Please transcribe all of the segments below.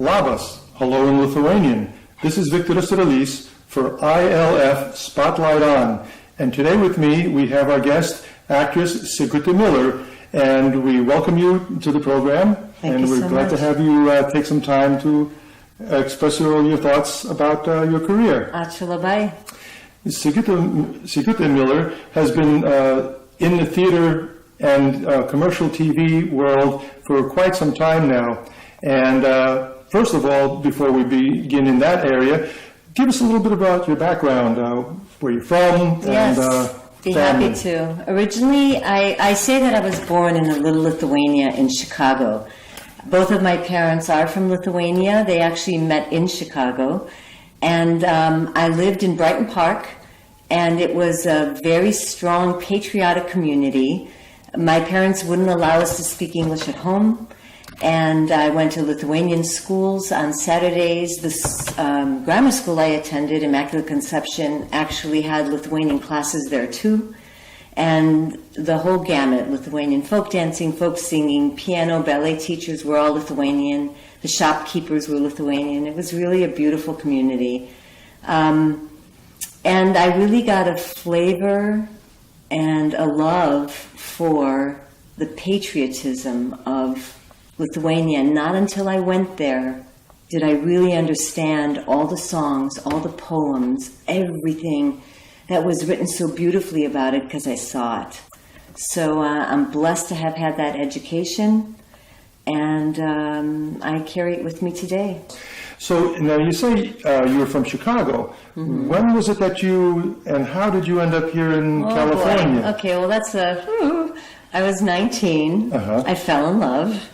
Labas, hello in Lithuanian. This is Victor Saralis for ILF Spotlight On. And today with me we have our guest, actress Sigute Miller. And we welcome you to the program. Thank you so we're glad to have you take some time to express your thoughts about your career. Achalabai. Sigute Miller has been in the theater and commercial TV world for quite some time now. And first of all, before we begin in that area, give us a little bit about your background, where you're from, Yes, be family. happy to. Originally, I say that I was born in a little Lithuania in Chicago. Both of my parents are from Lithuania. They actually met in Chicago. And I lived in Brighton Park, and it was a very strong patriotic community. My parents wouldn't allow us to speak English at home, and I went to Lithuanian schools on Saturdays. The grammar school I attended, Immaculate Conception, actually had Lithuanian classes there too. And the whole gamut, Lithuanian folk dancing, folk singing, piano, ballet teachers were all Lithuanian. The shopkeepers were Lithuanian. It was really a beautiful community. And I really got a flavor and a love for the patriotism of Lithuania. Not until I went there did I really understand all the songs, all the poems, everything that was written so beautifully about it, because I saw it. So I'm blessed to have had that education, and I carry it with me today. So now you say you were from Chicago. Mm-hmm. When was it that and how did you end up here in California? Boy. Okay, well I was 19. Uh-huh. I fell in love.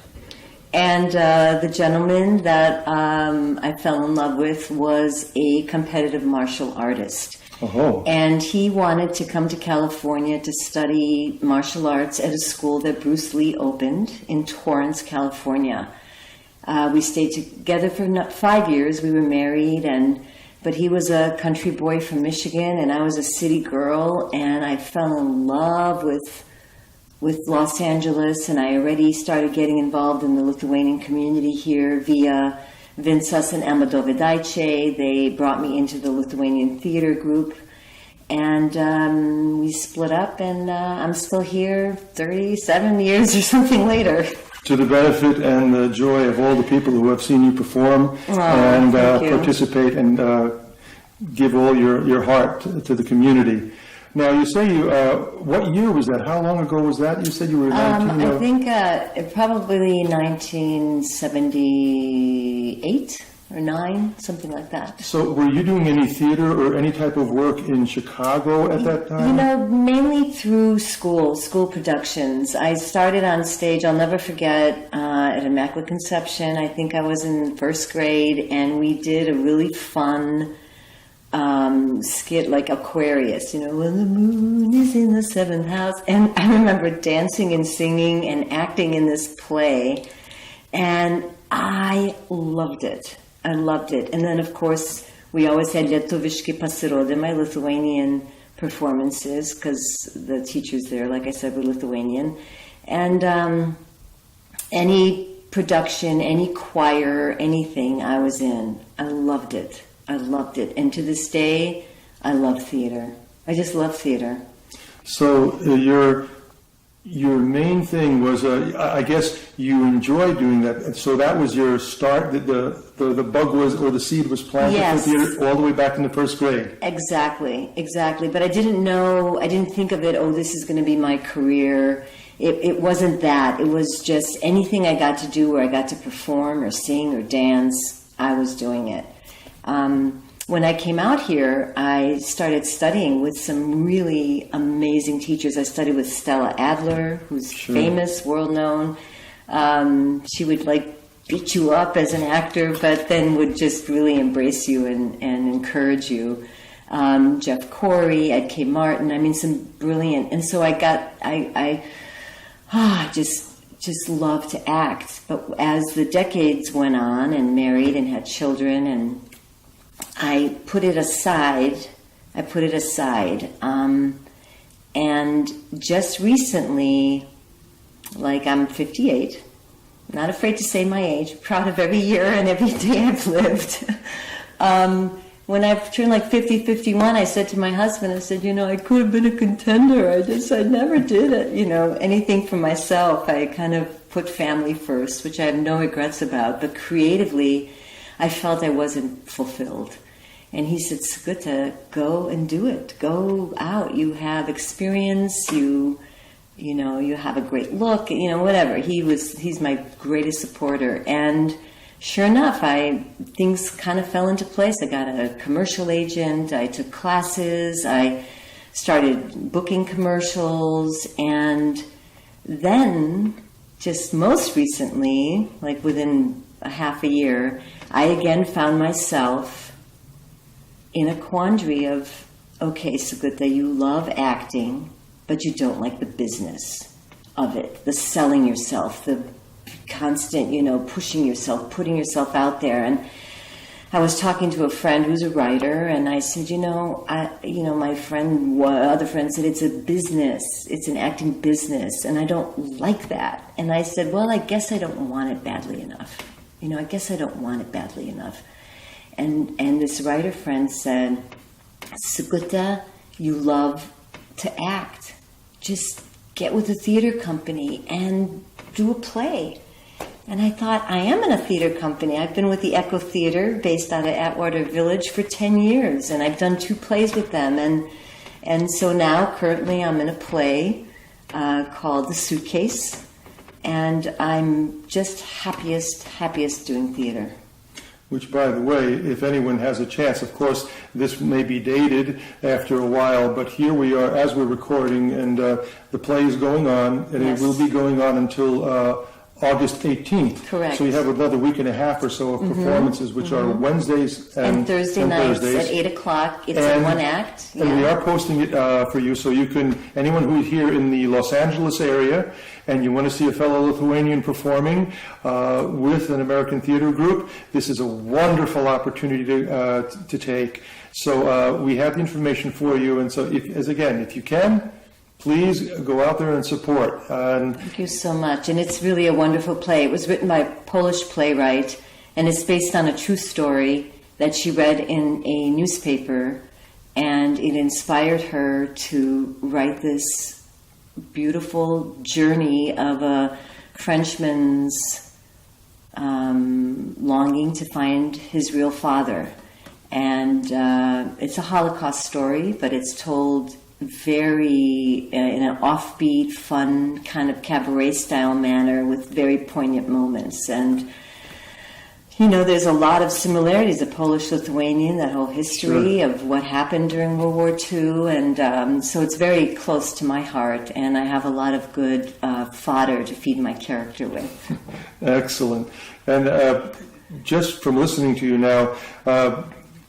And the gentleman that I fell in love with was a competitive martial artist. Oh. And he wanted to come to California to study martial arts at a school that Bruce Lee opened in Torrance, California. We stayed together for 5 years. We were married, but he was a country boy from Michigan, and I was a city girl, and I fell in love with Los Angeles, and I already started getting involved in the Lithuanian community here via Vincas and Emma Dovidaičiai. They brought me into the Lithuanian theater group, and we split up, and I'm still here 37 years or something later. To the benefit and the joy of all the people who have seen you perform and participate and give all your heart to the community. Now, you say what year was that? How long ago was that? You said you were 19? I think probably 1978 or 9, something like that. So were you doing any theater or any type of work in Chicago at that time? Mainly through school productions. I started on stage, I'll never forget, at Immaculate Conception. I think I was in first grade, and we did a really fun skit like Aquarius, when the moon is in the 7th house. And I remember dancing and singing and acting in this play, and I loved it. I loved it. And then, of course, we always had Lietuviški pasirodymai, Lithuanian performances, because the teachers there, like I said, were Lithuanian. And any production, any choir, anything I was in, I loved it. I loved it. And to this day, I love theater. I just love theater. So your main thing was, I guess you enjoyed doing that. So that was your start, the bug was, or the seed was planted Yes. for theater all the way back in the first grade. Exactly. But I didn't think of it, this is going to be my career. It wasn't that. It was just anything I got to do where I got to perform or sing or dance, I was doing it. When I came out here, I started studying with some really amazing teachers. I studied with Stella Adler, who's famous, world-known. She would beat you up as an actor, but then would just really embrace you and encourage you. Jeff Corey, Ed K. Martin, some brilliant. And so I just loved to act. But as the decades went on and married and had children, and I put it aside. And just recently, I'm 58, not afraid to say my age, proud of every year and every day I've lived. When I turned like 50, 51, I said to my husband, I said, I could have been a contender. I never did it, anything for myself. I kind of put family first, which I have no regrets about. But creatively, I felt I wasn't fulfilled. And he said, Sigute, go and do it. Go out. You have experience. You have a great look. Whatever. He's my greatest supporter. And sure enough, things kind of fell into place. I got a commercial agent. I took classes. I started booking commercials. And then, just most recently, like within a half a year, I again found myself in a quandary of, okay, Sigute, you love acting, but you don't like the business of it, the selling yourself, the constant, pushing yourself, putting yourself out there. And I was talking to a friend who's a writer, and I said, my other friend said, it's a business, it's an acting business, and I don't like that. And I said, well, I guess I don't want it badly enough. I guess I don't want it badly enough. And this writer friend said, Sigute, you love to act. Just get with a theater company and do a play. And I thought, I am in a theater company. I've been with the Echo Theater, based out of Atwater Village, for 10 years, and I've done 2 plays with them. And so now, currently, I'm in a play called The Suitcase, and I'm just happiest doing theater. Which, by the way, if anyone has a chance, of course, this may be dated after a while, but here we are as we're recording, and the play is going on, and Yes. it will be going on until August 18th. Correct. So you have another week and a half or so of performances, which are Wednesdays and Thursday nights Thursdays. at 8 o'clock. It's And- in one act. And we are posting it for you, so you can, anyone who's here in the Los Angeles area and you want to see a fellow Lithuanian performing with an American theater group, this is a wonderful opportunity to take. So we have the information for you, and so if you can, please go out there and support. Thank you so much. And it's really a wonderful play. It was written by a Polish playwright, and it's based on a true story that she read in a newspaper, and it inspired her to write this beautiful journey of a Frenchman's longing to find his real father. And it's a Holocaust story, but it's told very in an offbeat, fun, kind of cabaret-style manner with very poignant moments. And there's a lot of similarities, the Polish-Lithuanian, that whole history Sure. of what happened during World War II, and so it's very close to my heart, and I have a lot of good fodder to feed my character with. Excellent. And just from listening to you now,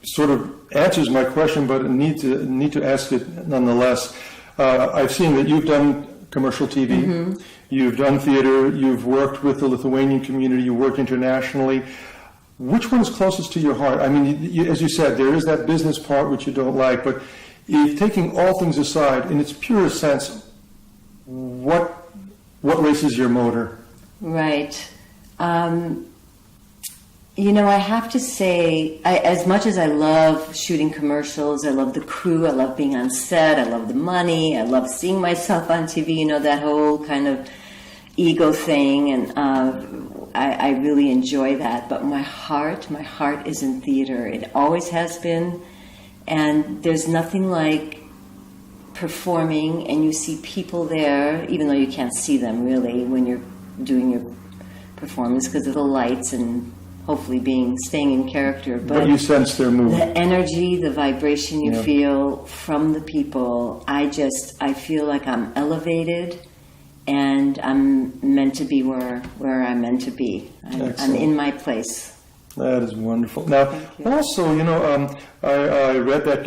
sort of answers my question, but I need to ask it nonetheless. I've seen that you've done commercial TV, you've done theater, you've worked with the Lithuanian community, you worked internationally. Which one is closest to your heart? I mean, as you said, there is that business part which you don't like, but if taking all things aside, in its purest sense, what races your motor? Right. I have to say, as much as I love shooting commercials, I love the crew, I love being on set, I love the money, I love seeing myself on TV, that whole kind of ego thing, and I really enjoy that. But my heart is in theater. It always has been, and there's nothing like performing and you see people there, even though you can't see them really when you're doing your performance because of the lights and hopefully staying in character. But you sense their mood. The energy, the vibration you feel from the people, I feel like I'm elevated and I'm meant to be where I'm meant to be. I'm in my place. That is wonderful. Now, also, I read that,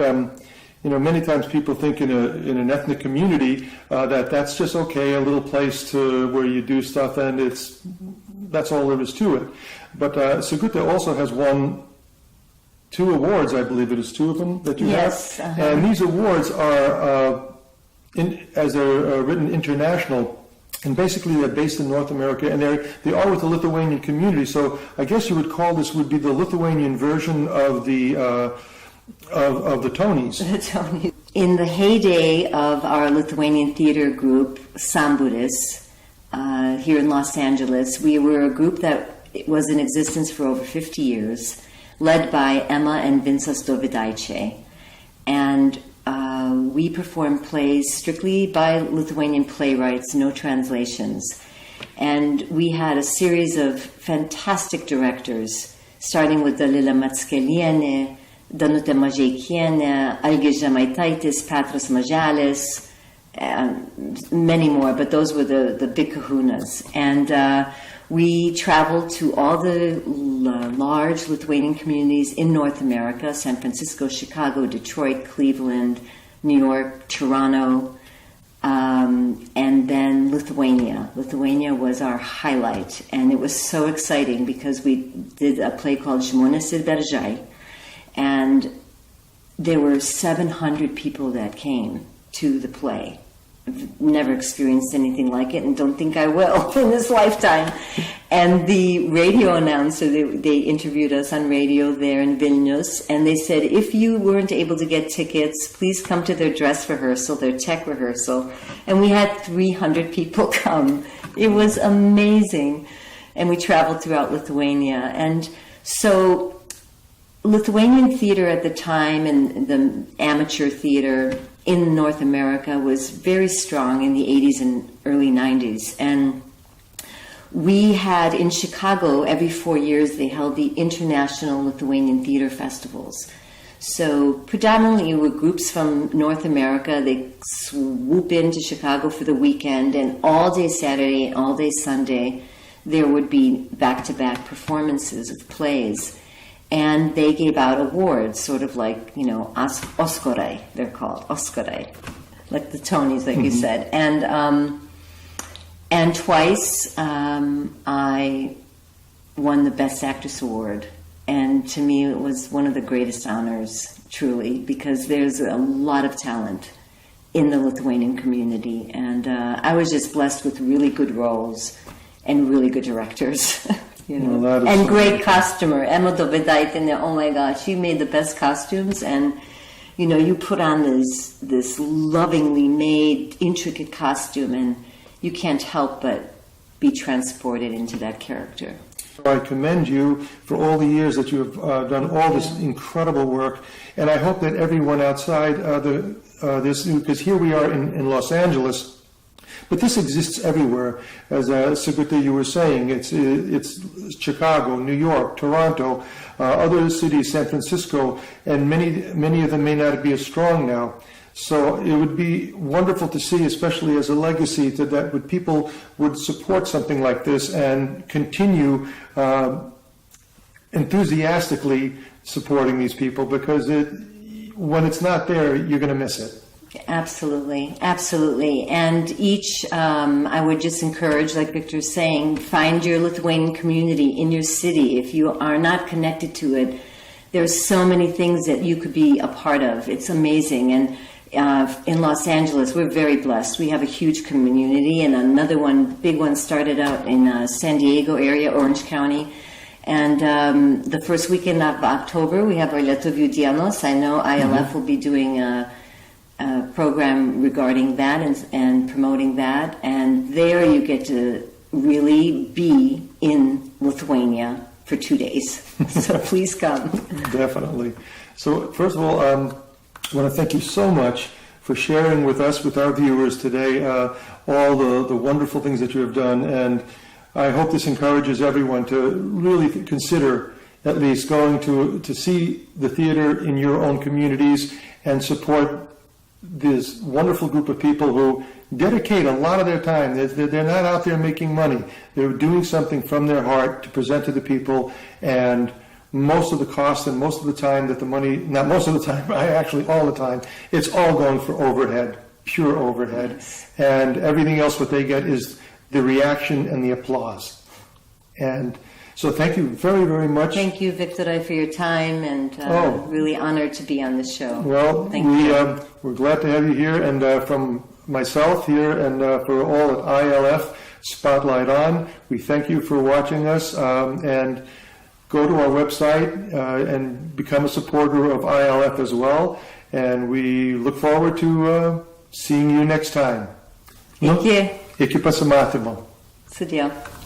many times people think in an ethnic community that's just okay, a little place where you do stuff, and that's all there is to it. But Sigute also has won 2 awards, I believe it is 2 of them that you have. And these awards are, as they're written, international And basically, they're based in North America, and they are with the Lithuanian community. So I guess you would call this would be the Lithuanian version of the Tonys. In the heyday of our Lithuanian theater group, Sambūris, here in Los Angeles, we were a group that was in existence for over 50 years, led by Emma and Vincas Dovidaice. And we performed plays strictly by Lithuanian playwrights, no translations. And we had a series of fantastic directors, starting with Dalila Matskelienė, Danutė Mažeikienė, Algis Žemaitaitis, Petras Maželis, many more, but those were the big kahunas. And we traveled to all the large Lithuanian communities in North America: San Francisco, Chicago, Detroit, Cleveland, New York, Toronto, and then Lithuania. Lithuania was our highlight, and it was so exciting because we did a play called Žmonės ir beržai, and there were 700 people that came to the play. I've never experienced anything like it, and don't think I will in this lifetime. And the radio announcer, they interviewed us on radio there in Vilnius, and they said, if you weren't able to get tickets, please come to their dress rehearsal, their tech rehearsal. And we had 300 people come. It was amazing. And we traveled throughout Lithuania. And so Lithuanian theater at the time, and the amateur theater in North America, was very strong in the 80s and early 90s. And we had in Chicago, every 4 years, they held the International Lithuanian Theater Festivals. So predominantly it were groups from North America. They swoop into Chicago for the weekend, and all day Saturday and all day Sunday, there would be back-to-back performances of plays. And they gave out awards, sort of like, Oscarai, they're called, Oscarai, like the Tonys, like you said. And twice I won the Best Actress Award. And to me, it was one of the greatest honors, truly, because there's a lot of talent in the Lithuanian community. And I was just blessed with really good roles and really good directors. Well, and great costumer, Emma Dovidaitinė. Oh my God, she made the best costumes, and you put on this lovingly made, intricate costume, and you can't help but be transported into that character. I commend you for all the years that you have done all this incredible work, and I hope that everyone outside this, because here we are in Los Angeles. But this exists everywhere, as Sigute, you were saying. It's Chicago, New York, Toronto, other cities, San Francisco, and many of them may not be as strong now. So it would be wonderful to see, especially as a legacy, that people would support something like this and continue enthusiastically supporting these people, because when it's not there, you're going to miss it. Absolutely, absolutely. And each, I would just encourage, like Victor's saying, find your Lithuanian community in your city. If you are not connected to it, there's so many things that you could be a part of. It's amazing. And in Los Angeles, we're very blessed. We have a huge community, and another big one started out in San Diego area, Orange County. And the first weekend of October, we have our Lietuvių dienos. I know ILF will be doing a program regarding that and promoting that, and there you get to really be in Lithuania for 2 days. So please come. Definitely. So first of all, I want to thank you so much for sharing with us, with our viewers today, all the wonderful things that you have done, and I hope this encourages everyone to really consider at least going to see the theater in your own communities and support this wonderful group of people who dedicate a lot of their time. They're not out there making money. They're doing something from their heart to present to the people, and most of the cost and most of the time that the money, not most of the time, actually all the time, it's all going for overhead, pure overhead. And everything else what they get is the reaction and the applause. And so thank you very, very much. Thank you, Victor, for your time, and really honored to be on the show. Well, thank you. We're glad to have you here, and from myself here and for all at ILF Spotlight On, we thank you for watching us, and go to our website and become a supporter of ILF as well. And we look forward to seeing you next time. Thank you. Iki pa sa matimo. Sadio.